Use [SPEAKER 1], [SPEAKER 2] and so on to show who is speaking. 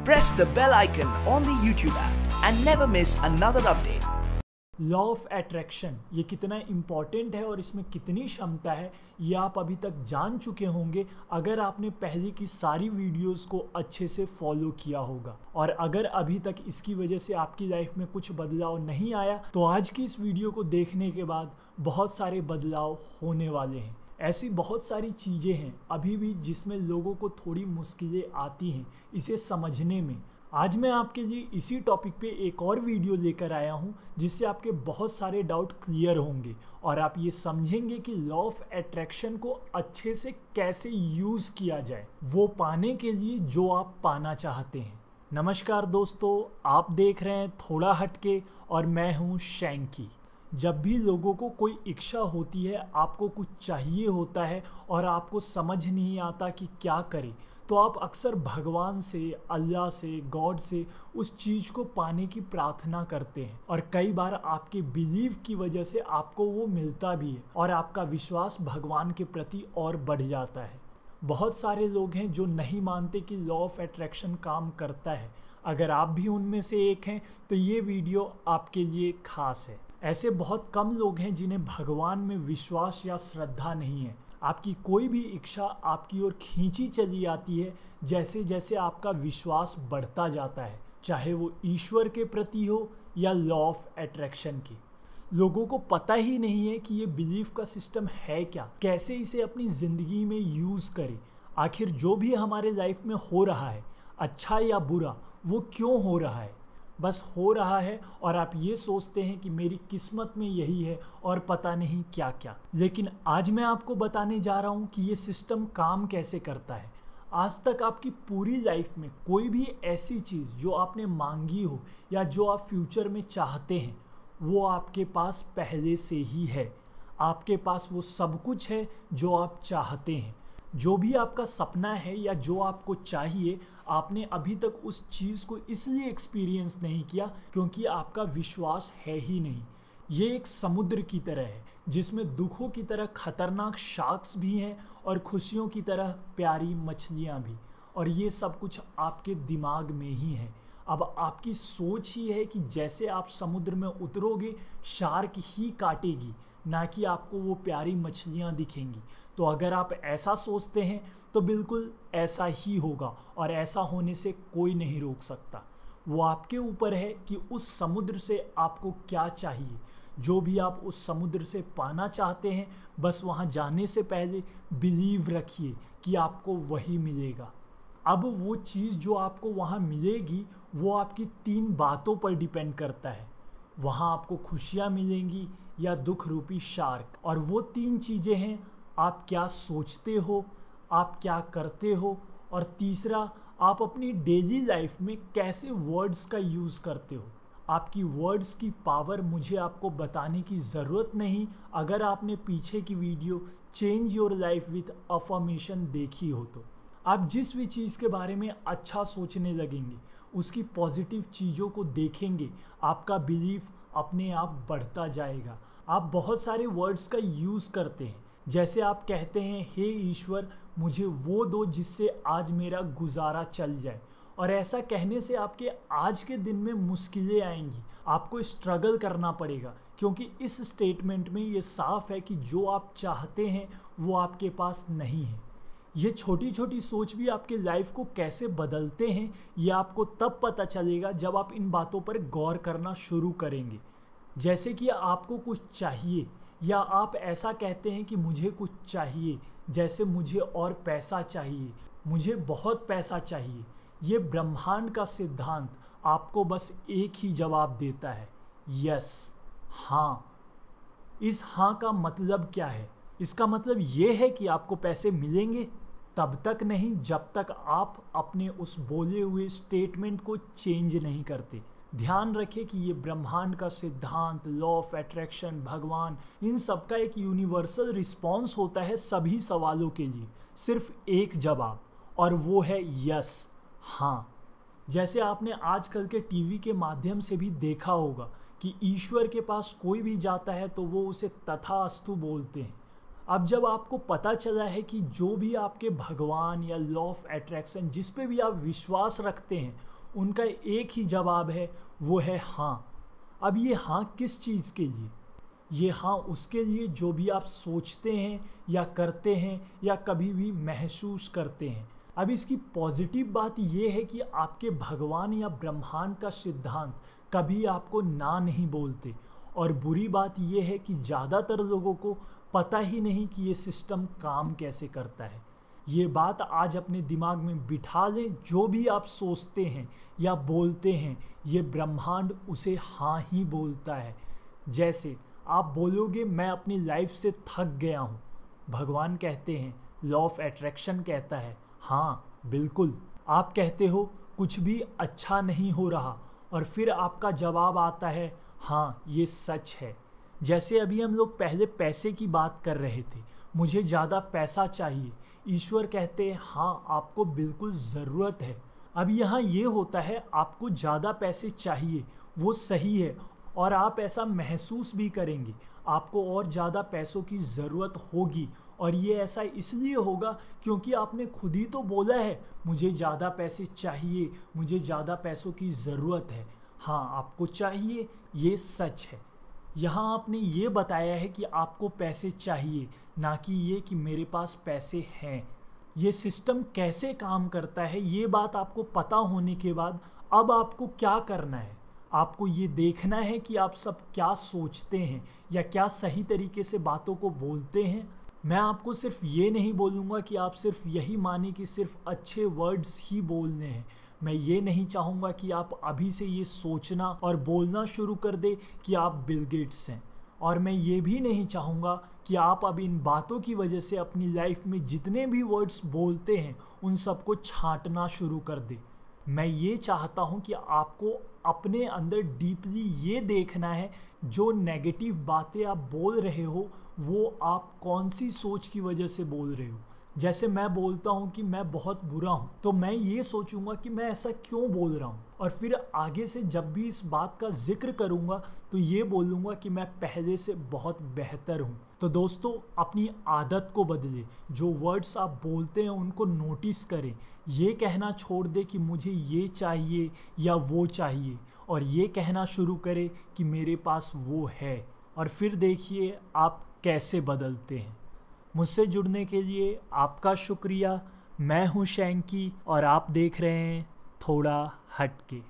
[SPEAKER 1] press the bell icon on the YouTube app and never miss another update.
[SPEAKER 2] Law of attraction ये कितना important है और इसमें कितनी क्षमता है ये आप अभी तक जान चुके होंगे अगर आपने पहले की सारी वीडियोस को अच्छे से फॉलो किया होगा। और अगर अभी तक इसकी वजह से आपकी लाइफ में कुछ बदलाव नहीं आया तो आज की इस वीडियो को देखने के बाद बहुत सारे बदलाव होने वाले हैं। ऐसी बहुत सारी चीज़ें हैं अभी भी जिसमें लोगों को थोड़ी मुश्किलें आती हैं इसे समझने में। आज मैं आपके लिए इसी टॉपिक पे एक और वीडियो लेकर आया हूँ जिससे आपके बहुत सारे डाउट क्लियर होंगे और आप ये समझेंगे कि लॉ ऑफ अट्रैक्शन को अच्छे से कैसे यूज़ किया जाए वो पाने के लिए जो आप पाना चाहते हैं। नमस्कार दोस्तों, आप देख रहे हैं थोड़ा हटके और मैं हूँ शैंकी। जब भी लोगों को कोई इच्छा होती है, आपको कुछ चाहिए होता है और आपको समझ नहीं आता कि क्या करें, तो आप अक्सर भगवान से, अल्लाह से, गॉड से उस चीज़ को पाने की प्रार्थना करते हैं और कई बार आपके बिलीव की वजह से आपको वो मिलता भी है और आपका विश्वास भगवान के प्रति और बढ़ जाता है। बहुत सारे लोग हैं जो नहीं मानते कि लॉ ऑफ अट्रैक्शन काम करता है। अगर आप भी उनमें से एक हैं तो ये वीडियो आपके लिए खास है। ऐसे बहुत कम लोग हैं जिन्हें भगवान में विश्वास या श्रद्धा नहीं है। आपकी कोई भी इच्छा आपकी ओर खींची चली आती है जैसे जैसे आपका विश्वास बढ़ता जाता है, चाहे वो ईश्वर के प्रति हो या लॉ ऑफ अट्रैक्शन की। लोगों को पता ही नहीं है कि ये बिलीफ का सिस्टम है क्या, कैसे इसे अपनी ज़िंदगी में यूज़ करें। आखिर जो भी हमारे लाइफ में हो रहा है, अच्छा या बुरा, वो क्यों हो रहा है? बस हो रहा है और आप ये सोचते हैं कि मेरी किस्मत में यही है और पता नहीं क्या क्या। लेकिन आज मैं आपको बताने जा रहा हूँ कि ये सिस्टम काम कैसे करता है। आज तक आपकी पूरी लाइफ में कोई भी ऐसी चीज़ जो आपने मांगी हो या जो आप फ्यूचर में चाहते हैं वो आपके पास पहले से ही है। आपके पास वो सब कुछ है जो आप चाहते हैं। जो भी आपका सपना है या जो आपको चाहिए, आपने अभी तक उस चीज़ को इसलिए एक्सपीरियंस नहीं किया क्योंकि आपका विश्वास है ही नहीं। ये एक समुद्र की तरह है जिसमें दुखों की तरह खतरनाक शार्क्स भी हैं और खुशियों की तरह प्यारी मछलियाँ भी, और ये सब कुछ आपके दिमाग में ही है। अब आपकी सोच ही है कि जैसे आप समुद्र में उतरोगे शार्क ही काटेगी, ना कि आपको वो प्यारी मछलियाँ दिखेंगी। तो अगर आप ऐसा सोचते हैं तो बिल्कुल ऐसा ही होगा और ऐसा होने से कोई नहीं रोक सकता। वो आपके ऊपर है कि उस समुद्र से आपको क्या चाहिए। जो भी आप उस समुद्र से पाना चाहते हैं, बस वहाँ जाने से पहले बिलीव रखिए कि आपको वही मिलेगा। अब वो चीज़ जो आपको वहाँ मिलेगी वो आपकी 3 बातों पर डिपेंड करता है। वहाँ आपको खुशियाँ मिलेंगी या दुख रूपी शार्क। और वो 3 चीज़ें हैं, आप क्या सोचते हो, आप क्या करते हो, और तीसरा आप अपनी डेली लाइफ में कैसे वर्ड्स का यूज़ करते हो। आपकी वर्ड्स की पावर मुझे आपको बताने की ज़रूरत नहीं अगर आपने पीछे की video change your life with affirmation देखी हो तो। आप जिस भी चीज़ के बारे में अच्छा सोचने लगेंगे, उसकी पॉजिटिव चीज़ों को देखेंगे, आपका बिलीफ अपने आप बढ़ता जाएगा। आप बहुत सारे वर्ड्स का यूज़ करते हैं, जैसे आप कहते हैं, हे ईश्वर मुझे वो दो जिससे आज मेरा गुजारा चल जाए। और ऐसा कहने से आपके आज के दिन में मुश्किलें आएंगी, आपको स्ट्रगल करना पड़ेगा, क्योंकि इस स्टेटमेंट में ये साफ है कि जो आप चाहते हैं वो आपके पास नहीं है। ये छोटी छोटी सोच भी आपके लाइफ को कैसे बदलते हैं ये आपको तब पता चलेगा जब आप इन बातों पर गौर करना शुरू करेंगे। जैसे कि आपको कुछ चाहिए या आप ऐसा कहते हैं कि मुझे कुछ चाहिए, जैसे मुझे और पैसा चाहिए, मुझे बहुत पैसा चाहिए। ये ब्रह्मांड का सिद्धांत आपको बस एक ही जवाब देता है, यस, हाँ। इस हाँ का मतलब क्या है? इसका मतलब ये है कि आपको पैसे मिलेंगे, तब तक नहीं जब तक आप अपने उस बोले हुए स्टेटमेंट को चेंज नहीं करते। ध्यान रखें कि ये ब्रह्मांड का सिद्धांत, लॉ ऑफ अट्रैक्शन, भगवान, इन सब का एक यूनिवर्सल रिस्पॉन्स होता है सभी सवालों के लिए, सिर्फ एक जवाब, और वो है यस, हाँ। जैसे आपने आजकल के टीवी के माध्यम से भी देखा होगा कि ईश्वर के पास कोई भी जाता है तो वो उसे तथास्तु बोलते हैं। अब जब आपको पता चला है कि जो भी आपके भगवान या लॉ ऑफ अट्रैक्शन जिस पे भी आप विश्वास रखते हैं उनका एक ही जवाब है, वो है हाँ। अब ये हाँ किस चीज़ के लिए? ये हाँ उसके लिए जो भी आप सोचते हैं या करते हैं या कभी भी महसूस करते हैं। अब इसकी पॉजिटिव बात ये है कि आपके भगवान या ब्रह्मांड का सिद्धांत कभी आपको ना नहीं बोलते, और बुरी बात ये है कि ज़्यादातर लोगों को पता ही नहीं कि ये सिस्टम काम कैसे करता है। ये बात आज अपने दिमाग में बिठा लें, जो भी आप सोचते हैं या बोलते हैं ये ब्रह्मांड उसे हाँ ही बोलता है। जैसे आप बोलोगे मैं अपनी लाइफ से थक गया हूँ, भगवान कहते हैं, लॉ ऑफ अट्रैक्शन कहता है हाँ बिल्कुल। आप कहते हो कुछ भी अच्छा नहीं हो रहा, और फिर आपका जवाब आता है हाँ ये सच है। जैसे अभी हम लोग पहले पैसे की बात कर रहे थे, मुझे ज़्यादा पैसा चाहिए, ईश्वर कहते हैं हाँ आपको बिल्कुल ज़रूरत है। अब यहाँ ये होता है आपको ज़्यादा पैसे चाहिए, वो सही है, और आप ऐसा महसूस भी करेंगे, आपको और ज़्यादा पैसों की ज़रूरत होगी, और ये ऐसा इसलिए होगा क्योंकि आपने खुद ही तो बोला है मुझे ज़्यादा पैसे चाहिए, मुझे ज़्यादा पैसों की ज़रूरत है। हाँ आपको चाहिए, ये सच है। यहाँ आपने ये बताया है कि आपको पैसे चाहिए, ना कि ये कि मेरे पास पैसे हैं। ये सिस्टम कैसे काम करता है ये बात आपको पता होने के बाद अब आपको क्या करना है? आपको ये देखना है कि आप सब क्या सोचते हैं या क्या सही तरीके से बातों को बोलते हैं। मैं आपको सिर्फ ये नहीं बोलूँगा कि आप सिर्फ यही माने कि सिर्फ अच्छे वर्ड्स ही बोलने हैं। मैं ये नहीं चाहूँगा कि आप अभी से ये सोचना और बोलना शुरू कर दे कि आप बिल गेट्स हैं, और मैं ये भी नहीं चाहूँगा कि आप अब इन बातों की वजह से अपनी लाइफ में जितने भी वर्ड्स बोलते हैं उन सबको छांटना शुरू कर दे। मैं ये चाहता हूँ कि आपको अपने अंदर डीपली ये देखना है जो नेगेटिव बातें आप बोल रहे हो वो आप कौन सी सोच की वजह से बोल रहे हो। जैसे मैं बोलता हूँ कि मैं बहुत बुरा हूँ, तो मैं ये सोचूंगा कि मैं ऐसा क्यों बोल रहा हूँ, और फिर आगे से जब भी इस बात का जिक्र करूँगा तो ये बोलूँगा कि मैं पहले से बहुत बेहतर हूँ। तो दोस्तों अपनी आदत को बदले, जो वर्ड्स आप बोलते हैं उनको नोटिस करें, ये कहना छोड़ दे कि मुझे ये चाहिए या वो चाहिए, और ये कहना शुरू करें कि मेरे पास वो है, और फिर देखिए आप कैसे बदलते हैं। मुझसे जुड़ने के लिए आपका शुक्रिया। मैं हूँ शैंकी और आप देख रहे हैं थोड़ा हटके।